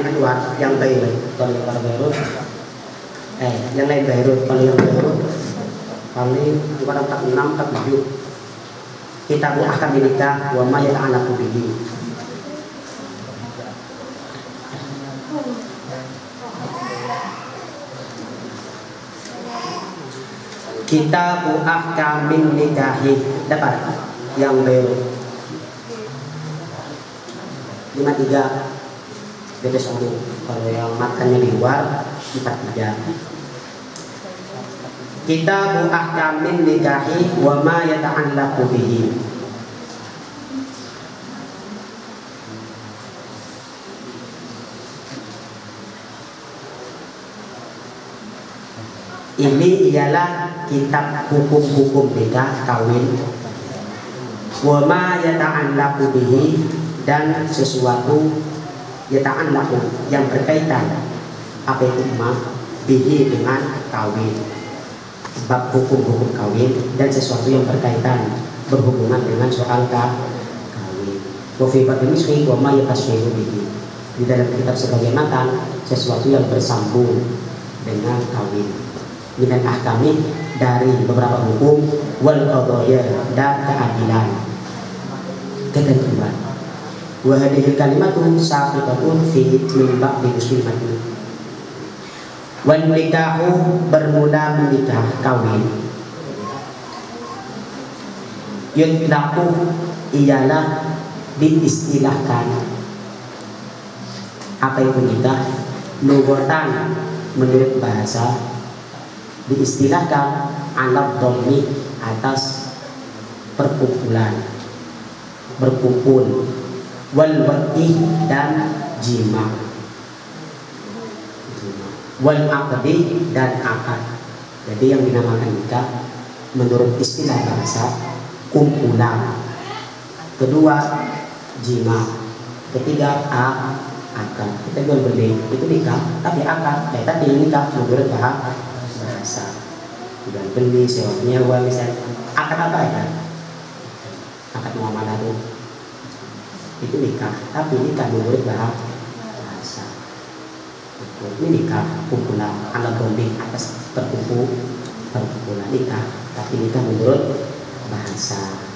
di luar yang Beirut. Kalau yang Beirut, yang lain Beirut. Kalau yang Beirut paling 46 47 kita akan menikah wa ma yata'allaqu bihi. Kitabu ahkamin nikahi dapat yang Beirut 53 beda satu. Kalau yang makannya di luar 43. Kitabu ahkamin nikahi wa ma yata'allaqu bihi. Ini ialah kitab hukum-hukum nikah kawin. Wa ma yata'allaqu bihi, dan sesuatu yata'allaqu yang berkaitan apa itu bihi dengan kawin. Bab hukum-hukum kawin dan sesuatu yang berkaitan berhubungan dengan soal kawin. Wa fi babil misri wa ma yatashbihu bihi. Di dalam kitab sebagai matan sesuatu yang bersambung dengan kawin. Minan ahkami, dari beberapa hukum, wal qadaya, dan keadilan, ketentuan. Wa hadhil kalimatu sabiqatun fi min ba'di muslimatin. Wan nikahu, bermula menikah kawin. Yutlaqu, ialah diistilahkan. Apa itu nikah? Lughatan, menurut bahasa, diistilahkan ala dhammi, atas perkumpulan, berkumpul, wal wati, dan jima, wal aqdi, dan akad. Jadi yang dinamakan nikah menurut istilah bahasa kumpulan, kedua jima, ketiga akad. Kita jual beli itu nikah, tapi akad tadi nikah menurut bahasa jual beli, sewa nyewa misalnya. Akad apa ya? Akad muamalah itu nikah, tapi nikah menurut bahasa. Ini nikah kumpulan ala bonding, atas perkumpulan nikah, tapi nikah menurut bahasa.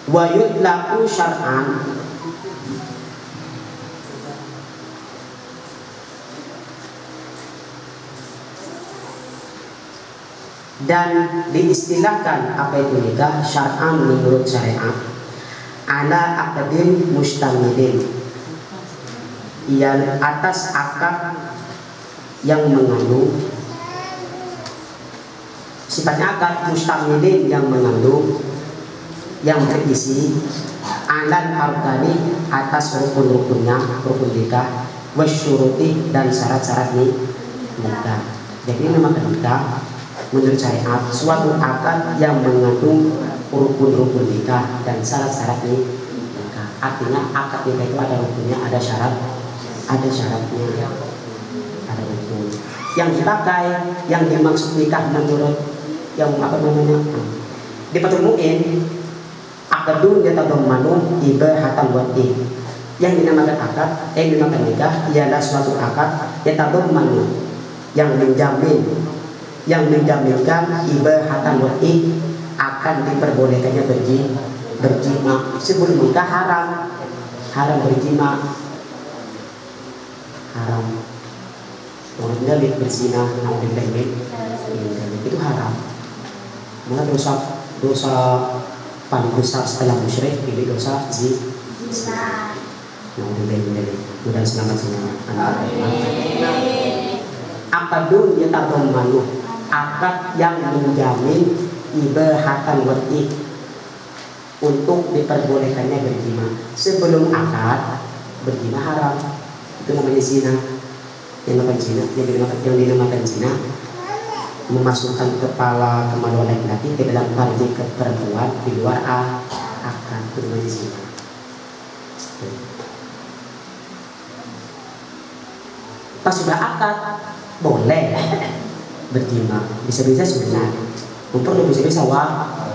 Wa yutlaqu syar'an, dan diistilahkan apa itu nikah syar'an menurut syariat ala aqdin mustamilin, yang atas akad yang mengandung, sifatnya akad mustamilin yang mengandung, yang berisi alan arkani, atas rukun-rukunnya, rukun nikah, wasyuruti, dan syarat-syarat nikah. Jadi namanya nikah menurut syariat suatu akad yang mengandung rukun-rukun nikah dan syarat-syarat nikah. Artinya akad nikah itu ada rukunnya, ada syaratnya, ada rukun. Yang dipakai, yang dimaksud nikah menurut yang apa namanya di Fathul Mu'in, akadun yatadammanu ibahatan wati. Yang dinamakan akad, yang dinamakan nikah ialah suatu akad yatadammanu, yang menjaminkan ibahatan wati, akan diperbolehkannya berjima. Sebelum nikah haram berjima, haram. Orang jalik berzina, itu haram. Malah dosa paling besar setelah musyrik ini dosa zina. Mudah selamat semua anak-anak. Akadun yatadammanu, akad yang menjamin ibahatan wati, untuk diperbolehkannya berjima. Sebelum akad berjima haram, itu namanya zina. Yang dinamakan zina memasukkan kepala kemaluan laki-laki ke dalam farji ke perempuan di luar akad, itu namanya zina. Pas sudah akad boleh berjima, bisa-bisa sunat, perlu bisa-bisa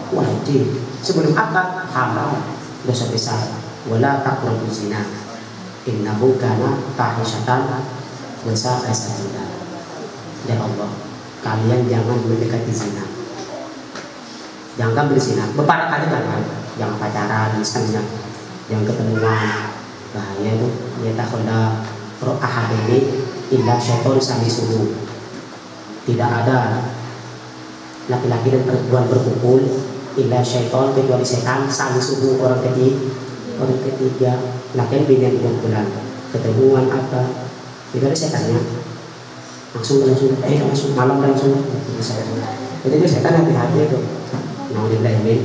wajib. Sebelum akad haram, dosa besar. Wala taqrabu zina, innahu kana fahisyatan wa sa'a sabila. Ya Allah, kalian jangan mendekati zina, jangan berzina. Beberapa kali jangan pacaran, misalnya, yang ketemuan, bahaya tuh. Ya takhoda roh ahad ini illa syaiton sami suhu. Tidak ada laki-laki dan perempuan berkumpul illa syaiton, kecuali setan sami suhu, orang ketiga. Laki bini yang bulan ketemuan apa, tidak ada setannya, langsung malam langsung. Jadi itu setan hati-hati itu. Nauzubillahi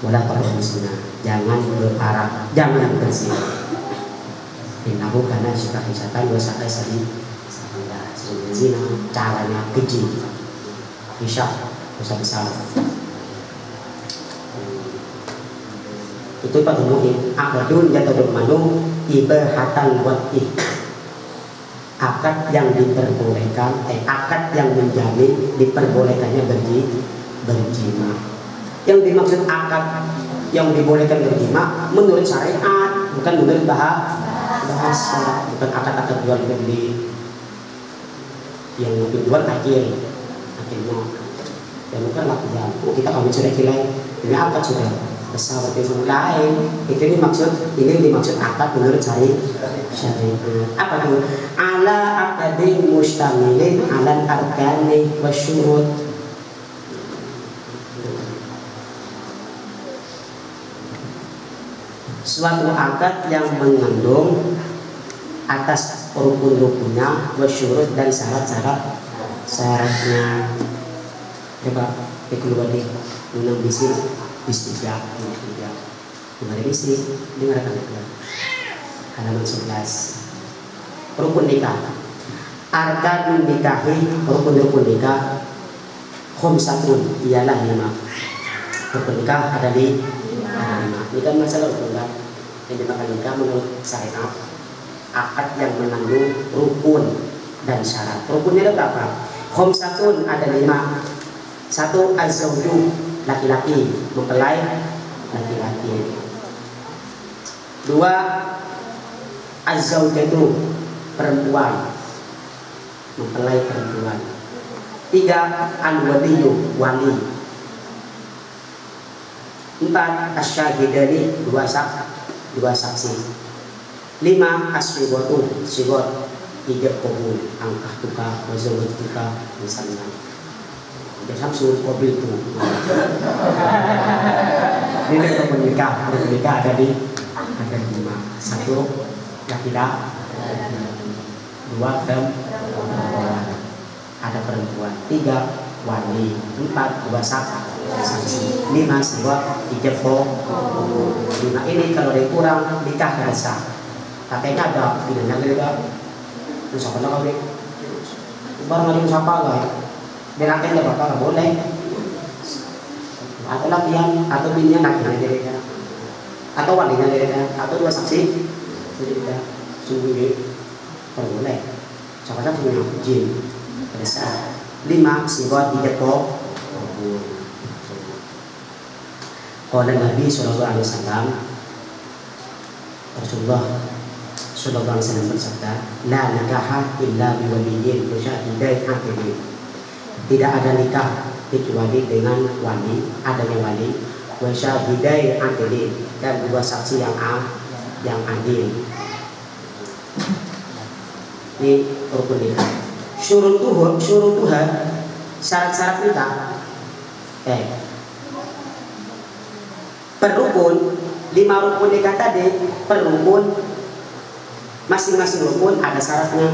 wala taqrabu zina, jangan berparah, jangan berzina. Innahu kana fahisyatan wa sa'a sabila. Zina caranya keji, hisab, dosa besar. Itu Pak Mu'in. Akadun jatuh manu ibahatan wati, akad yang diperbolehkan, akad yang menjamin diperbolehkannya berjima. Yang dimaksud akad yang dibolehkan berjima menurut syariat, bukan menurut bahasa, bukan akad-akad jual beli yang jual akhirnya, dan bukan lakukan. Kita kami sudah kilai, ini akad sudah besar yang lain. Itu ini dimaksud akad menurut syariat. Apa tuh? Ala akadin mustamilin ala arkani wasyurut. Suatu akad yang mengandung atas rukun-rukunnya, wasyurut, dan syarat-syaratnya. Coba keluar di undang bisi tiga, kemarin bisi dengarkan halaman 11. Rukun nikah, arkanun nikahi, rukun nikah khamsatun, ialah 5. Rukun nikah ada di 5. Ini kan masalah rukun nikah. Yang dimakan nikah menurut syariat, akad yang mengandung rukun dan syarat. Rukunnya ada berapa? Khamsatun, ada 5. 1 az-zawju, laki-laki, mempelai laki-laki. 2 az-zawjatu, perempuan, mempelai perempuan. 3 al-waliyyu, wali. 4 asyahidani, 2 saksi. 5 as-sigatu, sigot, ijab kabul, angkah tuka, wazawat tuka, misalnya. Udah samsul mobil itu. Ini untuk menikah ada di 5. 1 laki-laki, 2 perempuan, ada perempuan. 3 wali. 4 2 saksi. 5 sigot, ijab kabul. 5 ini kalau ada kurang nikah rasa. Katanya ada pidana gede. Terus apa lagi? Barang ada siapa enggak? Diraken enggak apa-apa, boleh. Atau lakian atau bininya naknya dari dia. Atau walinya dari dia, atau 2 saksi. Jadi kita sungguh boleh. Siapa punya izin. Rasa. 5 sigot dijepo. Qala Nabi sallallahu alaihi wasallam, Rasulullah sallallahu alaihi wasallam bersabda, la nikaha illa biwaliyyin wa syahidai adilin. Tidak ada nikah kecuali dengan wali, adanya wali, wa syahidai adilin, dan 2 saksi yang adil. Ini rukun nikah. Syurutuha, syarat-syarat nikah. Per rukun, 5 rukun nikah tadi, per rukun masing-masing rukun ada syaratnya.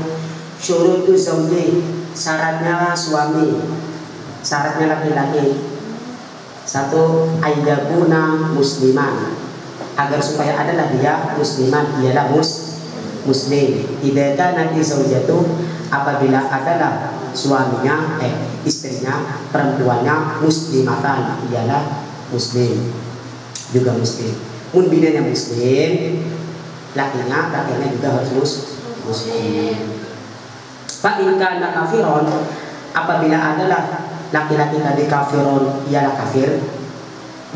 Syurutu zawji, syaratnya suami, syaratnya laki-laki. 1 ayyakuna musliman, agar supaya adalah dia musliman, ialah muslim. Idza kanat zawjatu, apabila adalah suaminya istrinya, perempuannya muslimatan, ialah muslim, juga muslim. Mun binanya muslim, lakinya juga harus muslim. Fa in kana kafiron, apabila adalah laki-laki tadi kafiron, ialah kafir,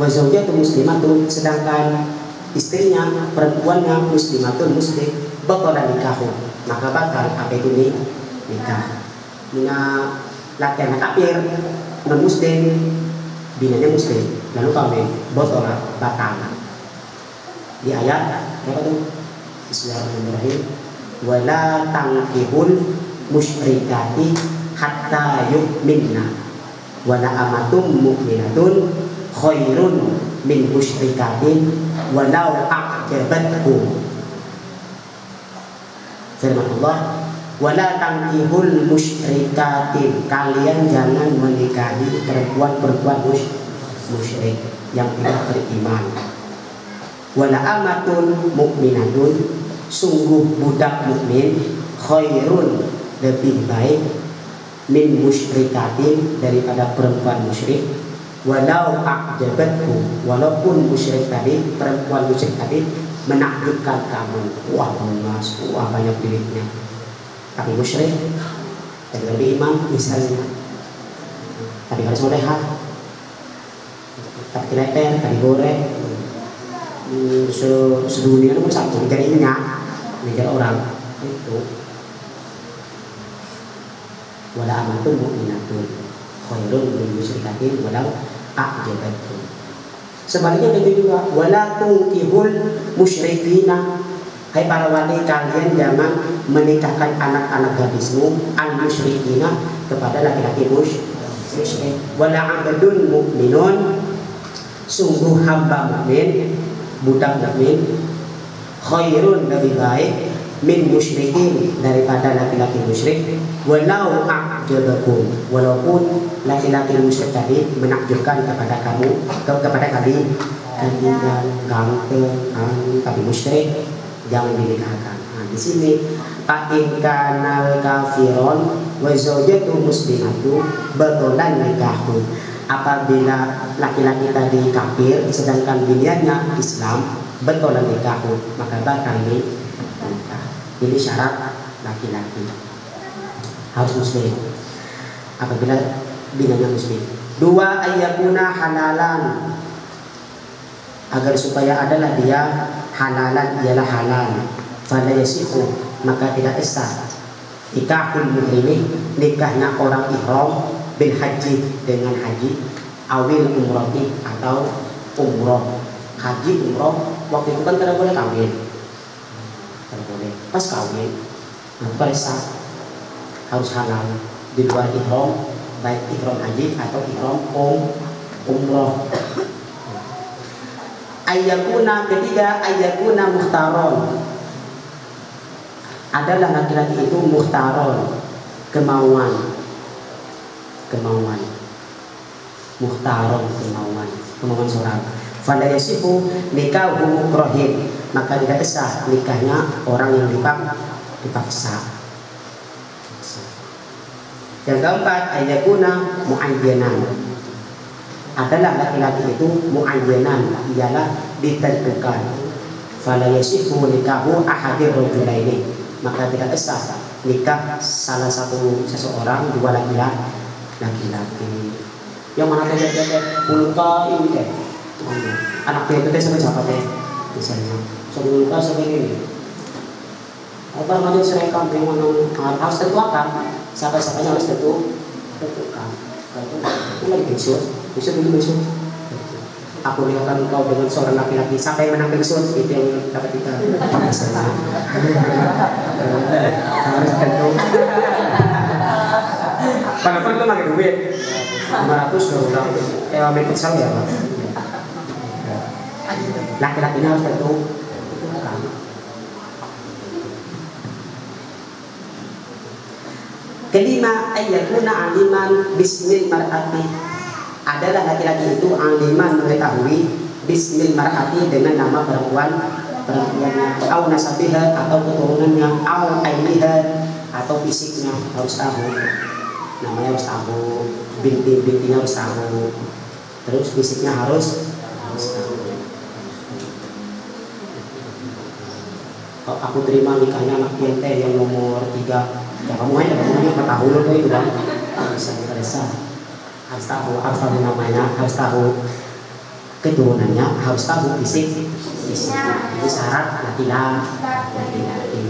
wa zaujatu muslimatun, sedangkan istrinya perempuannya muslimatun muslim, batala nikahu, maka batal apa itu nikah. Mina laki-laki kafir non muslim, binanya muslim, lalu kawin, batala batal. Di ayat apa tuh? Bismillahirrahmanirrahim. Wala tankihul musyrikati hatta yu'minna wala amatum mu'minatun khairun min musyrikatin walau a'jabatkum. Firman Allah, wala tankihul musyrikatin, kalian jangan menikahi perempuan-perempuan musyrik yang tidak beriman. Wala amatun mu'minatun, sungguh budak mukmin, khairun, lebih baik, min musyrikatin, daripada perempuan musyrik, walau a'jabatku, walaupun musyrik tadi, perempuan musyrik tadi menakjubkan kamu, wah emas, wah banyak duitnya, tapi musyrik, tapi lebih iman misalnya, tapi harus soleha, tapi leper, tapi goreng, sedunia nomor satu mencarinya, menjadi orang itu. Wala amatun mu'minatun khairun min musyrikatin walau a'jabatkum. Sebaliknya begitu juga, wala tunkihul musyrikina, hai para wali, kalian jangan menikahkan anak-anak gadismu al musyrikina, kepada laki-laki musyrik. Wala abdun mu'minun, sungguh hamba mukmin, budak mukmin, khairun, lebih baik, min musyrikin, daripada laki-laki musyrik, walau a'jabakum, walaupun laki-laki musyrik tadi menakjubkan kepada kamu, kepada kalian ganteng, tapi musyrik, jangan dinikahkan. Nah, di sini fa in kanal kafiron wa zaujatu muslimatu batalan nikahu, apabila laki-laki tadi kafir sedangkan biniannya Islam, batalan nikahu, maka batal nikah. Ini syarat laki-laki harus muslim apabila binanya muslim. Dua, ayyakuna halalan, agar supaya adalah dia halalan, ialah halal. Fala yasihu, maka tidak sah nikahul muhrimin, nikahnya orang ihram, bil haji, dengan haji, awil umrati, atau umroh. Haji umroh waktu itu kan tidak boleh kawin, tidak boleh. Pas kawin, maka sah, harus halal di luar ihram, baik ihram haji atau ihram umroh. Ayyakuna, ketiga, ayyakuna muhtaron, adalah laki-laki itu muhtaron, kemauan muhtaron, kemauan seorang. Fala yasifu nikahu mukrahin, maka tidak sah nikahnya orang yang dipaksa. Yang keempat, ayyakuna muayyanan, adalah laki-laki itu muayyanan, ialah ditentukan. Fala yasifu nikahu ahadir rajulaini, maka tidak sah nikah salah satu seseorang, dua laki-laki. Yang mana teh puluh ini teh anak teh sama siapa teh misalnya sebelum nikah seperti ini, apa namanya sereka yang mana harus tentukan, siapa-siapanya harus tentukan. Itu lagi besok dulu besok. Aku lihatkan kau dengan seorang laki-laki, siapa yang menang besok, itu yang dapat kita misalnya. Harus tentu. Walaupun itu pakai duit 500 dolar, mepet sama ya Pak. Laki-lakinya harus tentu. Kelima, ayyakuna aliman bismil mar'ati, adalah laki-laki itu aliman, mengetahui bismil mar'ati, dengan nama perempuannya, au nasabiha, atau keturunannya, au ainiha, atau fisiknya harus tahu, namanya harus tahu, binti-bintinya harus tahu, terus fisiknya harus tahu. Kalau aku terima nikahnya anak ente yang nomor 3 kamu aja kamu tahu loh itu kan bisa kita harus tahu namanya, harus tahu keturunannya, harus tahu fisik itu syarat laki-laki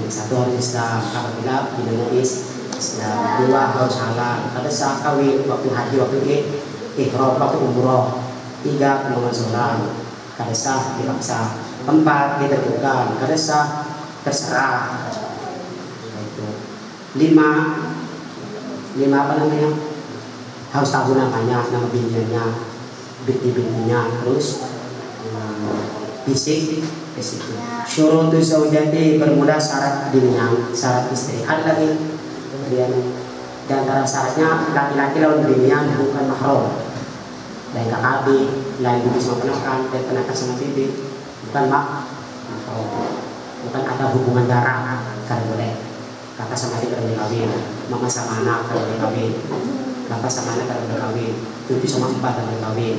satu harus Islam, apabila dinamis Islam, dua harus halal, ada sah kawin waktu haji, waktu ihram, waktu umroh, tiga penolongan sholat, kada sah dipaksa, empat ditentukan, kada sah terserah, lima apa namanya, harus tahu namanya, nama bintinya, binti-bintinya, terus fisik. Syurutu zaujati, bermula syarat binian, syarat istri. Ada lagi kemudian di antara syaratnya laki-laki lawan binian bukan mahram, lain KKB, lain bibi sama penakan, dan penakan sama bibi, bukan mahram, bukan ada hubungan darah, karena boleh kakak sama adik karena kawin, mama sama anak karena kawin, bapak sama anak karena kawin, cucu sama empat karena kawin,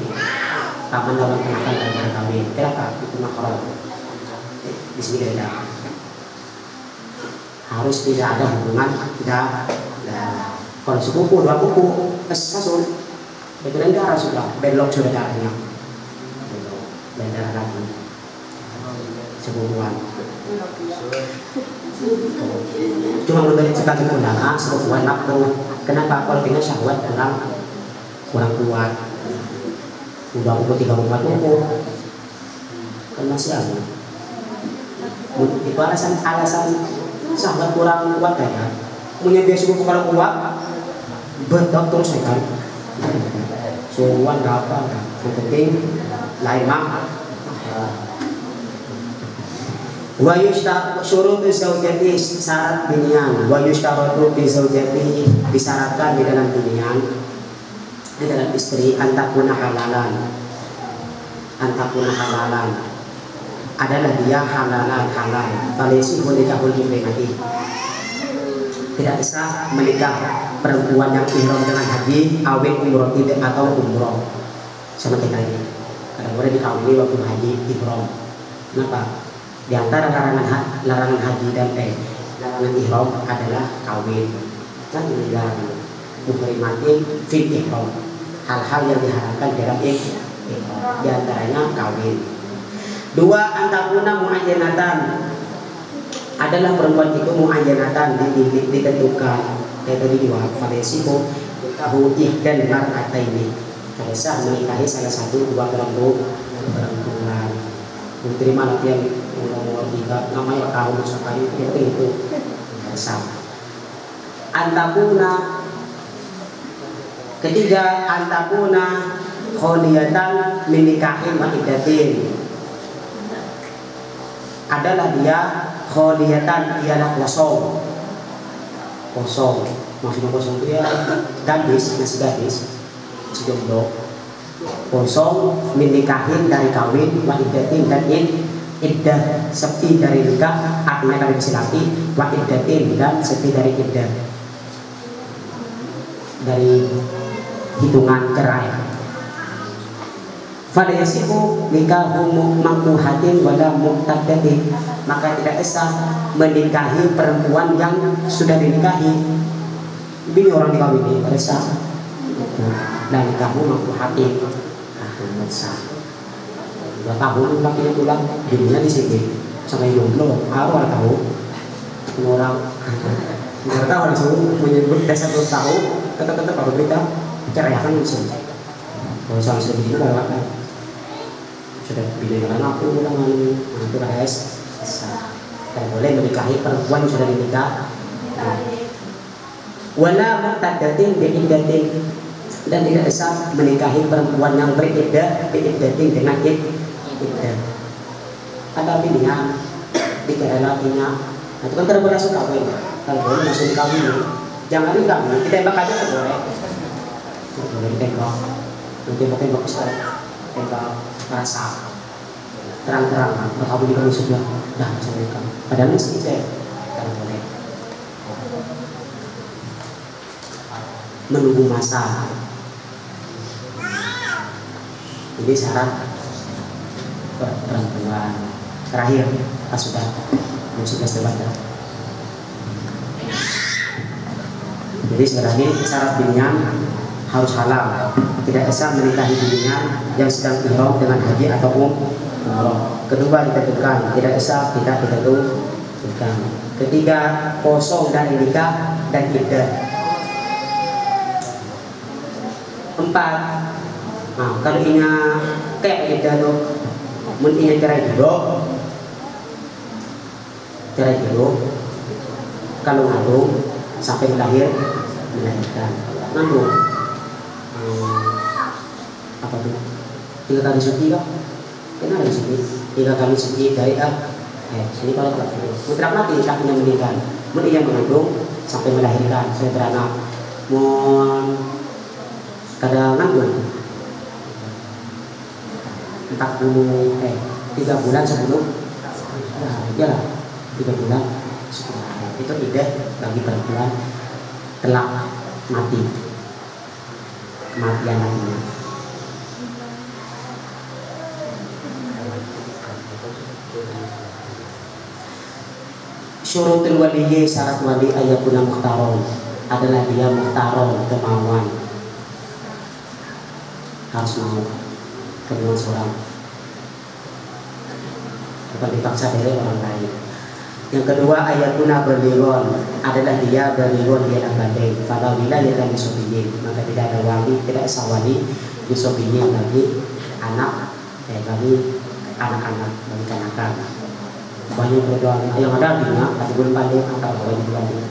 paman lawan penakan karena kawin, kenapa? Itu mahram. Di sini tidak harus tidak ada hubungan, tidak. Nah, kalau sepupu dua pupu kesasun itu darah sudah belok sudah darahnya, belok darah lagi sepupuan. Cuma menurut sebagai undangan sepupuan nafsu. Kenapa? Kalau dengan syahwat kurang kuat. Udah pupu 3 4 pupu kan masih ada. Itu alasan sahabat kurang kuat ya. Punya biasa buku kalau kuat bentuk terus ya kan. Suruhan apa? Yang penting lain mah. Wa yushtar syurutu zaujati, syarat binian. Wa yushtaratu bi zaujati, disyaratkan di dalam binian, di dalam istri, antakuna halalan. Antakuna halalan adalah dia halal. Balesi menikahul jumlati. Tidak bisa menikah perempuan yang ihram dengan haji, awet umroh tidak atau umroh sama kita ini. Karena boleh dikawini waktu haji ihram. Kenapa? Di antara larangan haji dan larangan ihram adalah kawin. Kan ini larangan. Muhrimatin fit ihram. Hal-hal yang diharamkan dalam ihram. Di antaranya kawin. Dua, antakuna muayyanatan, adalah perempuan itu muayyanatan, ditentukan. Kayak tadi dua, falesihu tahu ihdan mar'ataini, bisa menikahi salah satu dua perempuan. Diterima nanti yang nomor 3 namanya tahu sampai itu bisa. Antakuna, ketiga, antakuna kholiyatan menikahi ma'idatin, adalah dia kholiyatan, ialah kosong. Maksudnya kosong itu ya gadis, masih gadis, masih jomblo. Kosong menikahin dari kawin, wa'idatin dan iddah, sepi dari nikah, artinya kawin laki, wa'idatin dan sepi dari iddah, dari hitungan cerai. Fala yasihu nikahu mamnuhatin wala muqtadatin, maka tidak sah menikahi perempuan yang sudah dinikahi. Bini orang dikawini tidak sah. Dan nikahu mamnuhatin tidak sah. 2 tahun lakinya pulang, bininya di sini sampai jomblo, awal tahu orang nggak tahu langsung menyebut dasar 2 tahun, tetap baru berita ceraikan langsung. Kalau soal sedih itu lewat sudah pilih dengan aku dengan itu guys, dan boleh menikahi perempuan yang sudah dinikah. Wala muqtadatin bi'iddatin, dan tidak sah menikahi perempuan yang beriddah bi'iddatin dengan iddah. Ada pilihan dikira lakinya, itu kan tidak boleh langsung kawin. Kalau boleh langsung dikawin, jangan dikawin, ditembak aja kan boleh. Boleh ditembak, tembak pistol, tembak rasa terang-terangan, kamu juga sudah dah saya nikah. Padahal masih saya kalau boleh menunggu masa. Ini syarat perempuan. Terakhir, sudah sebentar. Jadi sebenarnya syarat binian harus halal, tidak bisa menikahi binian yang sedang ihram dengan haji atau umroh. Kedua ditentukan, tidak bisa kita ditentukan. Ketiga kosong dari nikah dan iddah. Empat, nah kalau inya kayak iddah tuh, mun inya cerai dulu, kalau ngandung sampai melahirkan, ngandung apa tuh 3 kali suci kah? Kenapa dari sini 3 kali suci dari ini kalau mutlak mati kakinya meninggal, ia mengandung sampai melahirkan, saya beranak, mohon kadang ngandung 3 bulan sebelum, ya lah 3 bulan sebelum itu iddah bagi perempuan telah mati kematian anaknya. Syurutul waliyyi, syarat wali ayakuna muhtaron, adalah dia muhtaron, kemauan, harus mau kedua seorang, bukan dipaksa dari orang lain. Yang kedua ayakuna balighon, adalah dia balighon, dia dah balik. Fala wilayatan bisobiyin, maka tidak ada wali, tidak sah wali bisobiyin bagi anak, bagi anak-anak, bagi kanak-kanak. Banyak berdoa yang ada dina tapi belum balik angkat banyak balik.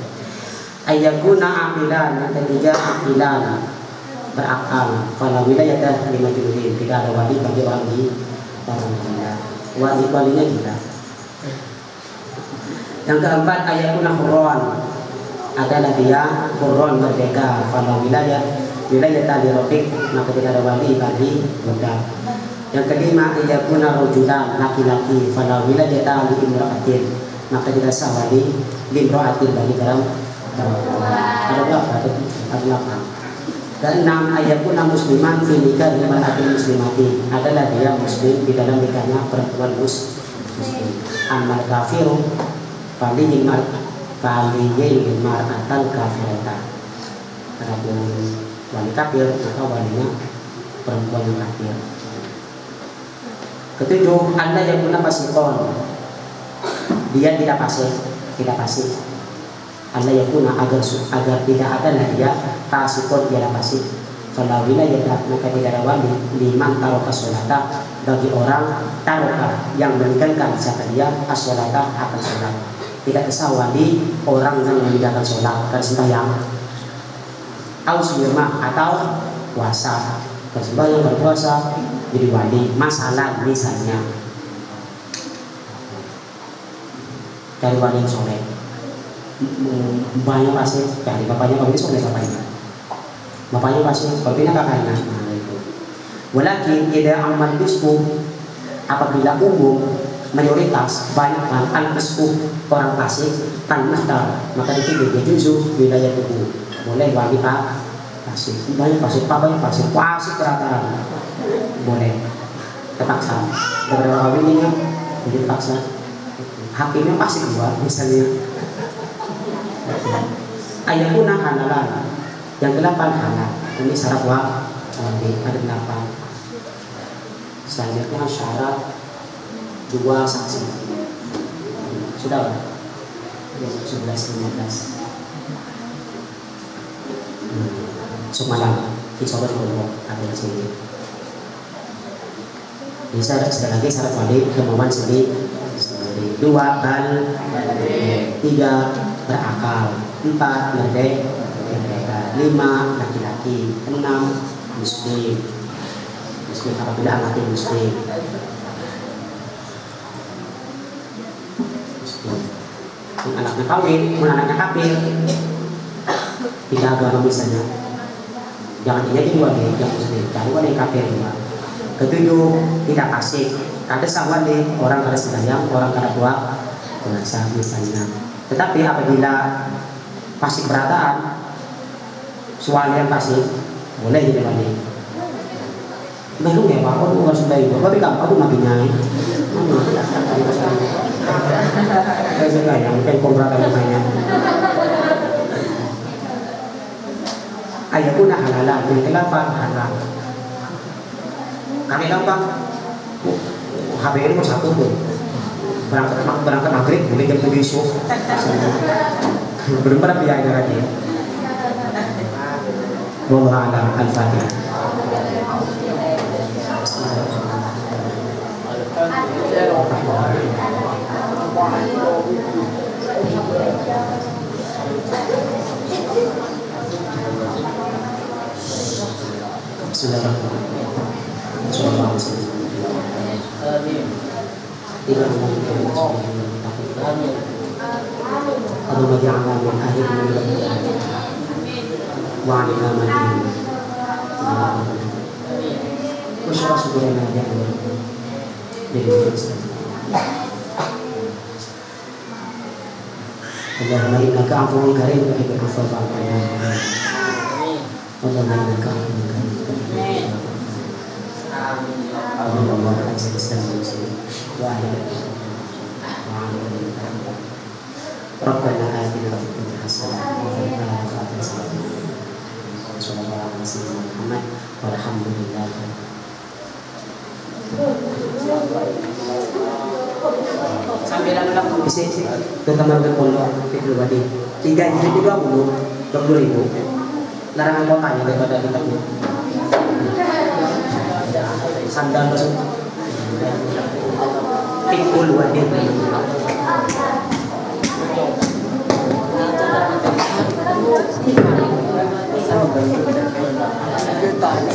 Ayakuna amilan, yang ketiga amilan, berakal. Fala wilayatan limajnun, tidak ada wali bagi orang di orang gila. Walinya gila. Yang keempat ayakuna hurron, adalah dia hurron, merdeka. Fala wilayatan lirobik, maka tidak ada wali bagi budak. Yang kelima ayakuna rojulan, laki-laki. Fala wilayata li imra'atin, maka tidak sah wali li imra'atin bagi perempuan. Ada berapa? Keenam ayakuna musliman fi nikah imra'atin muslimati, adalah dia muslim di dalam nikahnya perempuan muslim. Amal kafiru faliyin mar'atan kafirata, adapun wali kafir maka walinya perempuan yang kafir. Ketujuh, anda yang guna pasikon, dia tidak pasik. Anda yang guna agar tidak ada lah dia pasikon, dia pasik. Kalau wilayah maka tidak ada wali liman taroka sholata, bagi orang taroka yang meninggalkan siapa dia as-sholata akan sholat. Tidak bisa wali orang yang meninggalkan sholat karena sembahyang, atau puasa. Sembahyang berpuasa jadi wali. Masalah misalnya dari wali yang soleh, banyak pasti dari bapaknya, kalau ini soleh bapaknya pasti, kalau tidak kakaknya. Nah itu. Walakin tidak aman bisku, apabila umum mayoritas banyak al-bisku orang pasik tan muhtar, maka itu dia juzu wilayah tubuh boleh wali pak pasik, banyak pasik, banyak pasik rata-rata boleh terpaksa. Beberapa kawinnya jadi terpaksa, hakimnya pasik juga misalnya. Ayakuna halalan, yang 8 halal, ini syarat wali ada 8. Selanjutnya syarat 2 saksi. Sudah 11-15 semalam dicoba dulu ada di sini. Bisa sekali lagi syarat wali kemauan sendiri. 2 bal, 3 berakal, 4 merdeka, 5 laki-laki, 6 muslim apabila anaknya muslim. Anaknya kawin, anaknya kafir, tidak agama misalnya, jangan dia juga yang muslim, jangan yang kafir juga. Ketujuh, tidak pasik, kada sawali orang kada sembahyang, orang kada puasa misalnya. Tetapi apabila pasik berataan, suami yang pasik boleh jadi wali. Belum ya Pak, aku nggak sembahyang, tapi kamu nabinya. Saya suka yang pengen kompratan namanya. ayakuna halalan, yang kenapa halal? Kami gampang, HP ini mau satu pun berangkat maghrib, boleh jam 7 isu, belum pernah biaya lagi. Wallahu a'lam. Al-Fatihah. Allahumma ja'alna min ahli wa 'alina man wa syukurana ya Allah. Allahumma innaka 'afuwwun karim tuhibbul 'afwa fa'fu 'anna. Allahumma innaka 'afuwwun karim tuhibbul 'afwa. Allahumma a'izz al-islam wa ahlihi Rabbana atina fid dunya hasanah wa fil akhirati hasanah wa sallallahu alaihi wasallam Muhammad walhamdulillah. Sambilan lang isi terutama dengan pondok Fikri Wadi 3.020 larangan kotanya daripada kita sandal masuk Fikri Wadi